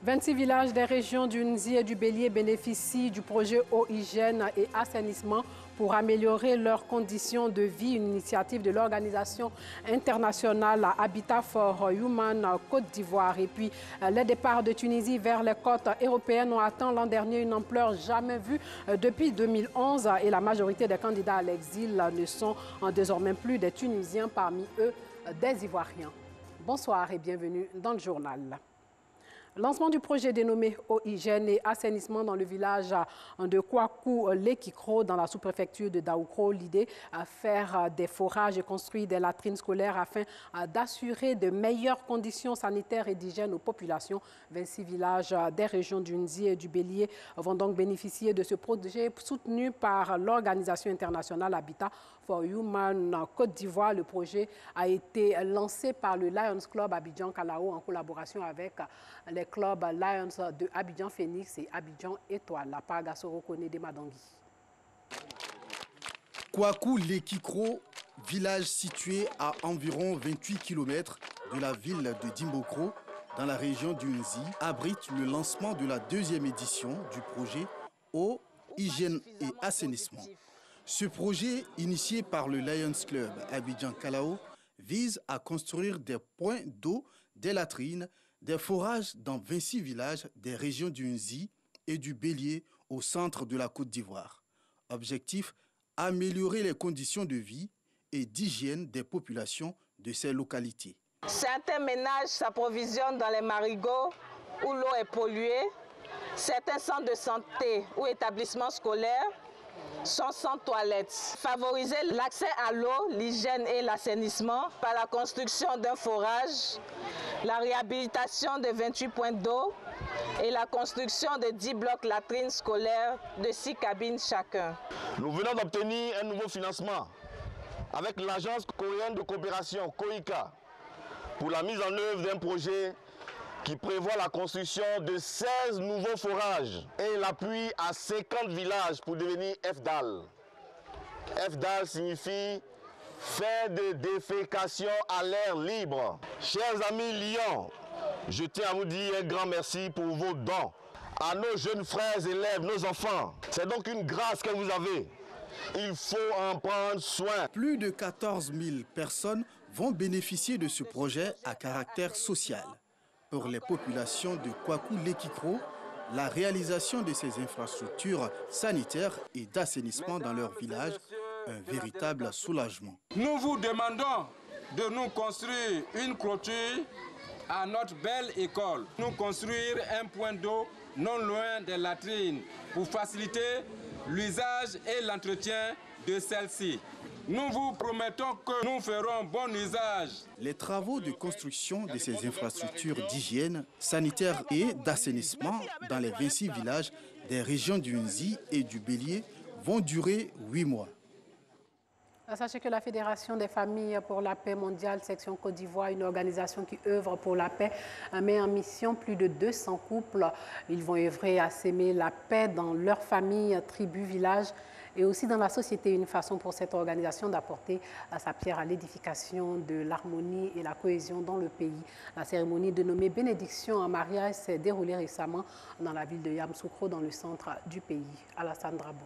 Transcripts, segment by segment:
26 villages des régions du Nzi et du Bélier bénéficient du projet Eau, Hygiène et Assainissement pour améliorer leurs conditions de vie, une initiative de l'organisation internationale Habitat for Human Côte d'Ivoire. Et puis, les départs de Tunisie vers les côtes européennes ont atteint l'an dernier une ampleur jamais vue depuis 2011 et la majorité des candidats à l'exil ne sont désormais plus des Tunisiens, parmi eux des Ivoiriens. Bonsoir et bienvenue dans le journal. Lancement du projet dénommé Eau, Hygiène et Assainissement dans le village de Kwakou-Lekikro dans la sous-préfecture de Daoukro. L'idée, faire des forages et construire des latrines scolaires afin d'assurer de meilleures conditions sanitaires et d'hygiène aux populations. 26 villages des régions du Nzi et du Bélier vont donc bénéficier de ce projet soutenu par l'organisation internationale Habitat for Human Côte d'Ivoire. Le projet a été lancé par le Lions Club Abidjan Kalao en collaboration avec les clubs Lions de Abidjan Phoenix et Abidjan Étoile. La Pagasoro connaît des Madangui. Kwakou-Lekikro, village situé à environ 28 km de la ville de Dimbokro, dans la région du Nzi, abrite le lancement de la deuxième édition du projet Eau, Hygiène et Assainissement. Ce projet, initié par le Lions Club Abidjan Kalao, vise à construire des points d'eau, des latrines, des forages dans 26 villages des régions du Nzi et du Bélier au centre de la Côte d'Ivoire. Objectif, améliorer les conditions de vie et d'hygiène des populations de ces localités. Certains ménages s'approvisionnent dans les marigots où l'eau est polluée. Certains centres de santé ou établissements scolaires sont sans toilettes. Favoriser l'accès à l'eau, l'hygiène et l'assainissement par la construction d'un forage, la réhabilitation de 28 points d'eau et la construction de 10 blocs latrines scolaires de 6 cabines chacun. Nous venons d'obtenir un nouveau financement avec l'agence coréenne de coopération COICA pour la mise en œuvre d'un projet qui prévoit la construction de 16 nouveaux forages et l'appui à 50 villages pour devenir FDAL. FDAL signifie fait de défécation à l'air libre. Chers amis Lyon, je tiens à vous dire un grand merci pour vos dons à nos jeunes frères élèves, nos enfants. C'est donc une grâce que vous avez. Il faut en prendre soin. Plus de 14 000 personnes vont bénéficier de ce projet à caractère social. Pour les populations de Kwakou-Lekikro, la réalisation de ces infrastructures sanitaires et d'assainissement dans leur village, un véritable soulagement. Nous vous demandons de nous construire une clôture à notre belle école. Nous construire un point d'eau non loin des latrines pour faciliter l'usage et l'entretien de celle-ci. Nous vous promettons que nous ferons bon usage. Les travaux de construction de ces infrastructures d'hygiène, sanitaire et d'assainissement dans les 26 villages des régions du Nzi et du Bélier vont durer 8 mois. Sachez que la Fédération des familles pour la paix mondiale, section Côte d'Ivoire, une organisation qui œuvre pour la paix, met en mission plus de 200 couples. Ils vont œuvrer à s'aimer la paix dans leurs familles, tribus, villages et aussi dans la société. Une façon pour cette organisation d'apporter sa pierre à l'édification de l'harmonie et la cohésion dans le pays. La cérémonie dénommée bénédiction en mariage s'est déroulée récemment dans la ville de Yamoussoukro, dans le centre du pays. Alassane Drabo.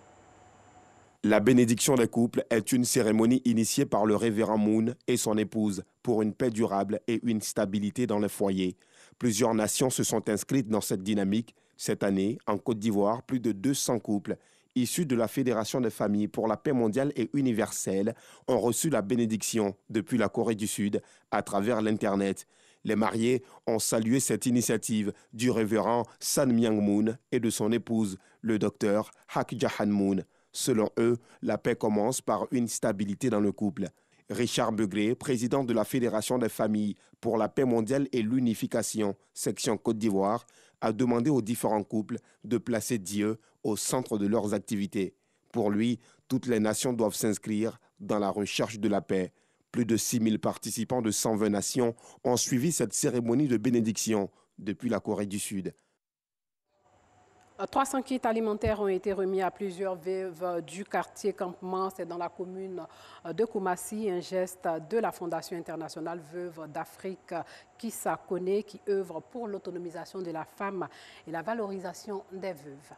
La bénédiction des couples est une cérémonie initiée par le révérend Moon et son épouse pour une paix durable et une stabilité dans les foyers. Plusieurs nations se sont inscrites dans cette dynamique. Cette année, en Côte d'Ivoire, plus de 200 couples issus de la Fédération des familles pour la paix mondiale et universelle ont reçu la bénédiction depuis la Corée du Sud à travers l'Internet. Les mariés ont salué cette initiative du révérend San Myang Moon et de son épouse, le docteur Hak Jahan Moon. Selon eux, la paix commence par une stabilité dans le couple. Richard Begré, président de la Fédération des familles pour la paix mondiale et l'unification, section Côte d'Ivoire, a demandé aux différents couples de placer Dieu au centre de leurs activités. Pour lui, toutes les nations doivent s'inscrire dans la recherche de la paix. Plus de 6 000 participants de 120 nations ont suivi cette cérémonie de bénédiction depuis la Corée du Sud. 300 kits alimentaires ont été remis à plusieurs veuves du quartier Campement. C'est dans la commune de Koumassi, un geste de la Fondation internationale Veuves d'Afrique Kissa Kone qui œuvre pour l'autonomisation de la femme et la valorisation des veuves.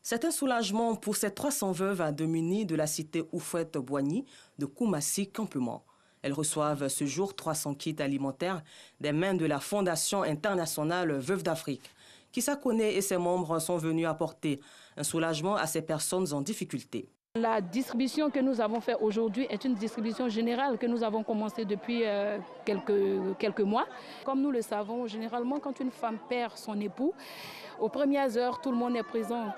C'est un soulagement pour ces 300 veuves démunies de la cité Houphouët-Boigny de Koumassi Campement. Elles reçoivent ce jour 300 kits alimentaires des mains de la Fondation internationale Veuves d'Afrique. Kissa Kone et ses membres sont venus apporter un soulagement à ces personnes en difficulté. La distribution que nous avons faite aujourd'hui est une distribution générale que nous avons commencé depuis quelques mois. Comme nous le savons, généralement quand une femme perd son époux, aux premières heures, tout le monde est présent.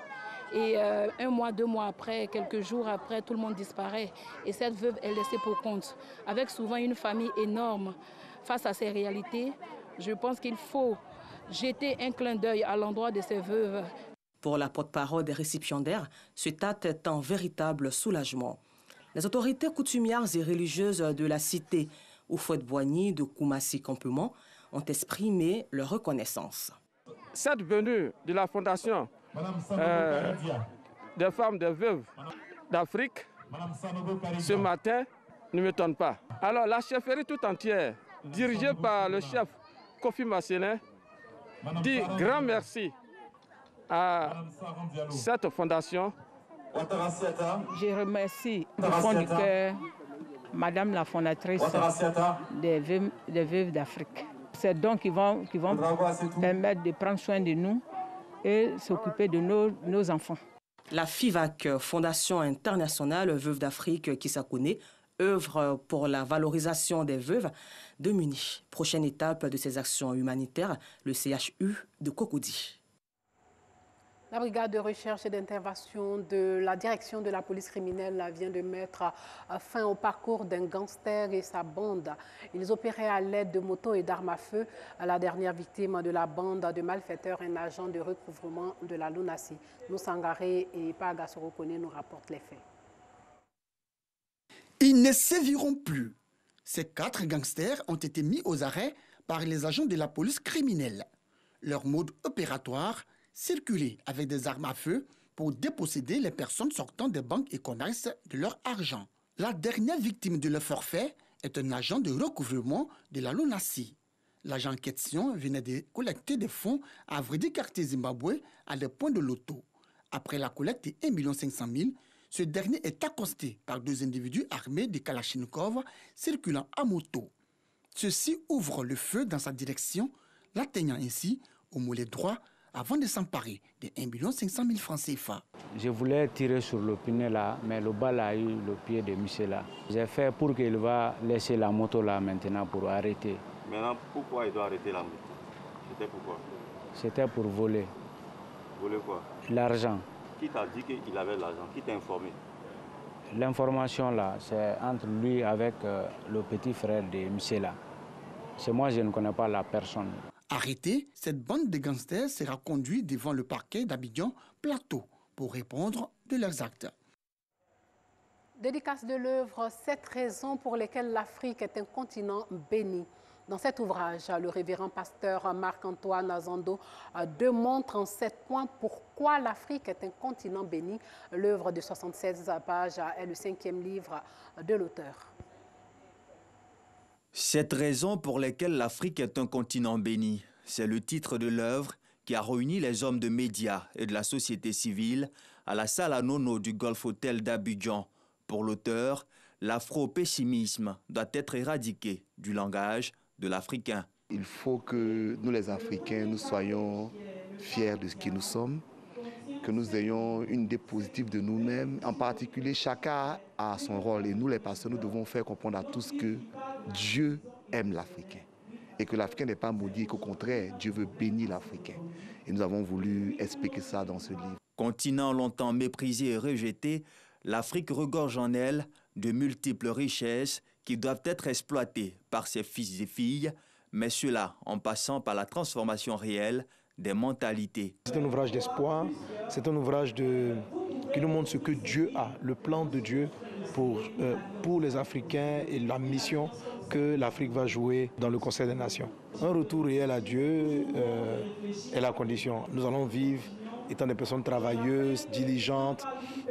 Et 1 mois, 2 mois après, quelques jours après, tout le monde disparaît. Et cette veuve est laissée pour compte. Avec souvent une famille énorme face à ces réalités, je pense qu'il faut jeter un clin d'œil à l'endroit de ces veuves. Pour la porte-parole des récipiendaires, cet acte est un véritable soulagement. Les autorités coutumières et religieuses de la cité Houphouët-Boigny de Koumassi Campement ont exprimé leur reconnaissance. Cette venue de la Fondation des femmes des veuves d'Afrique ce matin ne m'étonne pas. Alors la chefferie tout entière, dirigée par le chef Kofi Massenet, dit grand merci à cette fondation. Je remercie du fond du cœur Madame la fondatrice des Veuves d'Afrique. C'est donc qui vont permettre de prendre soin de nous et s'occuper de nos enfants. La FIVAC, Fondation internationale Veuves d'Afrique Kissa Kone, œuvre pour la valorisation des veuves démunies. Prochaine étape de ces actions humanitaires, le CHU de Cocody. La brigade de recherche et d'intervention de la direction de la police criminelle vient de mettre fin au parcours d'un gangster et sa bande. Ils opéraient à l'aide de motos et d'armes à feu. La dernière victime de la bande de malfaiteurs, un agent de recouvrement de la LONASI. Noussangaré et Pagasoro Kone nous rapportent les faits. Ils ne séviront plus. Ces 4 gangsters ont été mis aux arrêts par les agents de la police criminelle. Leur mode opératoire, circuler avec des armes à feu pour déposséder les personnes sortant des banques et commerces de leur argent. La dernière victime de leur forfait est un agent de recouvrement de la LONASI. L'agent en question venait de collecter des fonds à Vredi quartier Zimbabwe à des points de loto. Après la collecte de 1 500 000, ce dernier est accosté par 2 individus armés de Kalachnikov circulant à moto. Ceux-ci ouvrent le feu dans sa direction, l'atteignant ainsi au mollet droit avant de s'emparer de 1 500 000 francs CFA. Je voulais tirer sur le pneu là, mais le bal a eu le pied de monsieur là. J'ai fait pour qu'il va laisser la moto là maintenant pour arrêter. Maintenant, pourquoi il doit arrêter la moto? C'était pourquoi? C'était pour voler. Voler quoi? L'argent. Qui t'a dit qu'il avait l'argent? Qui t'a informé? L'information là, c'est entre lui avec le petit frère de monsieur là. C'est moi, je ne connais pas la personne. Arrêté, cette bande de gangsters sera conduite devant le parquet d'Abidjan Plateau pour répondre de leurs actes. Dédicace de l'œuvre « 7 raisons pour lesquelles l'Afrique est un continent béni ». Dans cet ouvrage, le révérend pasteur Marc-Antoine Azando démontre en 7 points pourquoi l'Afrique est un continent béni. L'œuvre de 76 pages est le 5e livre de l'auteur. 7 raisons pour lesquelles l'Afrique est un continent béni. C'est le titre de l'œuvre qui a réuni les hommes de médias et de la société civile à la salle à Nono du Golf Hotel d'Abidjan. Pour l'auteur, l'afro-pessimisme doit être éradiqué du langage de l'Africain. Il faut que nous les Africains, nous soyons fiers de ce que nous sommes, que nous ayons une idée positive de nous-mêmes. En particulier, chacun a son rôle et nous les pasteurs, nous devons faire comprendre à tous que Dieu aime l'Africain et que l'Africain n'est pas maudit, qu'au contraire, Dieu veut bénir l'Africain. Et nous avons voulu expliquer ça dans ce livre. Continent longtemps méprisé et rejeté, l'Afrique regorge en elle de multiples richesses qui doivent être exploitées par ses fils et filles, mais cela en passant par la transformation réelle des mentalités. C'est un ouvrage d'espoir, c'est un ouvrage qui nous montre ce que Dieu a, le plan de Dieu pour les Africains et la mission que l'Afrique va jouer dans le Conseil des Nations. Un retour réel à Dieu est la condition. Nous allons vivre étant des personnes travailleuses, diligentes,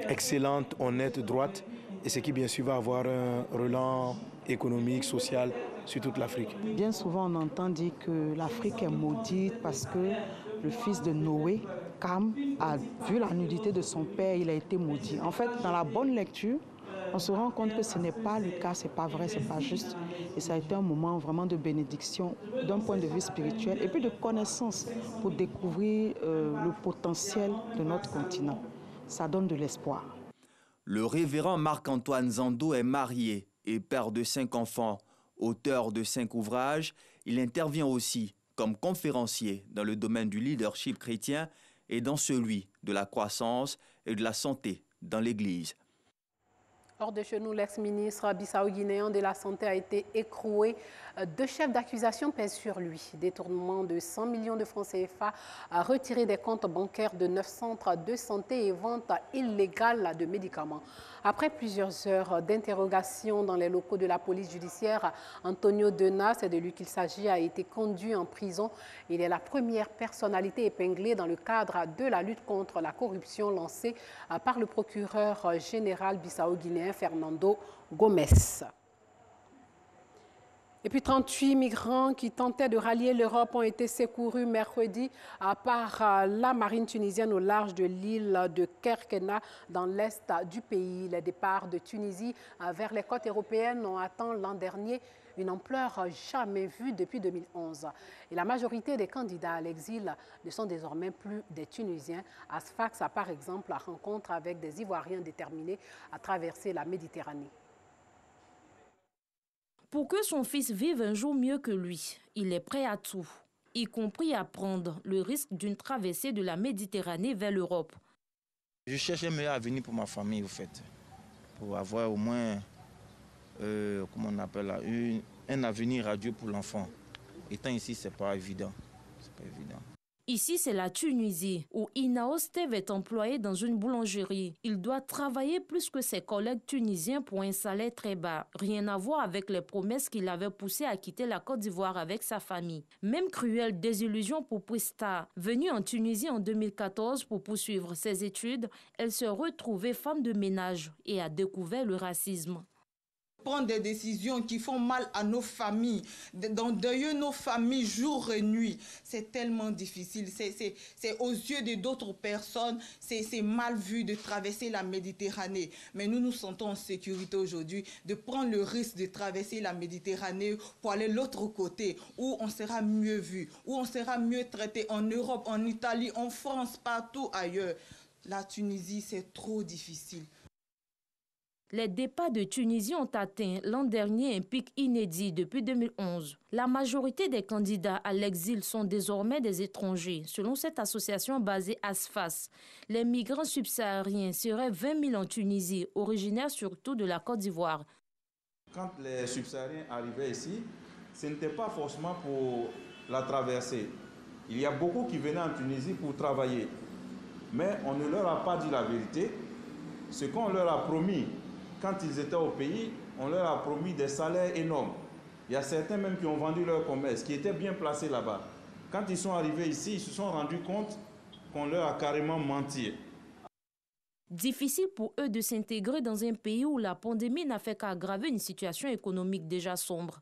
excellentes, honnêtes, droites, et ce qui bien sûr va avoir un relent économique, social sur toute l'Afrique. Bien souvent on entend dire que l'Afrique est maudite parce que le fils de Noé, Cam, a vu la nudité de son père, il a été maudit. En fait, dans la bonne lecture, on se rend compte que ce n'est pas le cas, ce n'est pas vrai, ce n'est pas juste. Et ça a été un moment vraiment de bénédiction d'un point de vue spirituel et puis de connaissance pour découvrir le potentiel de notre continent. Ça donne de l'espoir. Le révérend Marc-Antoine Zando est marié et père de 5 enfants. Auteur de 5 ouvrages, il intervient aussi comme conférencier dans le domaine du leadership chrétien et dans celui de la croissance et de la santé dans l'Église. Hors de chez nous, l'ex-ministre bissau-guinéen de la Santé a été écroué. 2 chefs d'accusation pèsent sur lui. Détournement de 100 millions de francs CFA, retiré des comptes bancaires de 9 centres de santé et vente illégale de médicaments. Après plusieurs heures d'interrogation dans les locaux de la police judiciaire, Antonio Dena, c'est de lui qu'il s'agit, a été conduit en prison. Il est la première personnalité épinglée dans le cadre de la lutte contre la corruption lancée par le procureur général bissau-guinéen Fernando Gomes. Et puis 38 migrants qui tentaient de rallier l'Europe ont été secourus mercredi par la marine tunisienne au large de l'île de Kerkena dans l'est du pays. Les départs de Tunisie vers les côtes européennes ont atteint l'an dernier une ampleur jamais vue depuis 2011. Et la majorité des candidats à l'exil ne sont désormais plus des Tunisiens. Asfax a par exemple la rencontre avec des Ivoiriens déterminés à traverser la Méditerranée. Pour que son fils vive un jour mieux que lui, il est prêt à tout, y compris à prendre le risque d'une traversée de la Méditerranée vers l'Europe. Je cherche un meilleur avenir pour ma famille, au fait, pour avoir au moins, comment on appelle là, un avenir radieux pour l'enfant. Étant ici, c'est pas évident. C'est pas évident. Ici, c'est la Tunisie, où Inao Steve est employé dans une boulangerie. Il doit travailler plus que ses collègues tunisiens pour un salaire très bas. Rien à voir avec les promesses qui l'avaient poussé à quitter la Côte d'Ivoire avec sa famille. Même cruelle désillusion pour Prista. Venue en Tunisie en 2014 pour poursuivre ses études, elle se retrouvait femme de ménage et a découvert le racisme. Prendre des décisions qui font mal à nos familles, d'endeuiller nos familles jour et nuit, c'est tellement difficile. C'est aux yeux de d'autres personnes, c'est mal vu de traverser la Méditerranée. Mais nous nous sentons en sécurité aujourd'hui de prendre le risque de traverser la Méditerranée pour aller de l'autre côté, où on sera mieux vu, où on sera mieux traité en Europe, en Italie, en France, partout ailleurs. La Tunisie, c'est trop difficile. Les départs de Tunisie ont atteint l'an dernier un pic inédit depuis 2011. La majorité des candidats à l'exil sont désormais des étrangers. Selon cette association basée à Sfax, les migrants subsahariens seraient 20 000 en Tunisie, originaires surtout de la Côte d'Ivoire. Quand les subsahariens arrivaient ici, ce n'était pas forcément pour la traversée. Il y a beaucoup qui venaient en Tunisie pour travailler. Mais on ne leur a pas dit la vérité. Ce qu'on leur a promis, quand ils étaient au pays, on leur a promis des salaires énormes. Il y a certains même qui ont vendu leur commerce, qui étaient bien placés là-bas. Quand ils sont arrivés ici, ils se sont rendus compte qu'on leur a carrément menti. Difficile pour eux de s'intégrer dans un pays où la pandémie n'a fait qu'aggraver une situation économique déjà sombre.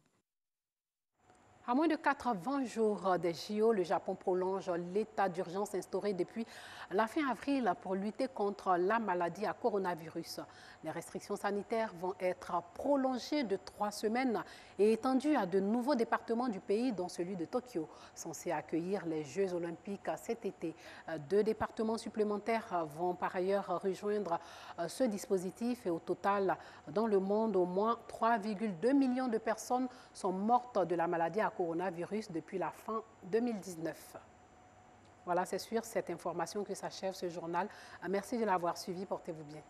À moins de 80 jours des JO, le Japon prolonge l'état d'urgence instauré depuis la fin avril pour lutter contre la maladie à coronavirus. Les restrictions sanitaires vont être prolongées de 3 semaines et étendues à de nouveaux départements du pays, dont celui de Tokyo, censé accueillir les Jeux olympiques cet été. 2 départements supplémentaires vont par ailleurs rejoindre ce dispositif et au total, dans le monde, au moins 3,2 millions de personnes sont mortes de la maladie à coronavirus depuis la fin 2019. Voilà, c'est sur cette information que s'achève ce journal. Merci de l'avoir suivi. Portez-vous bien.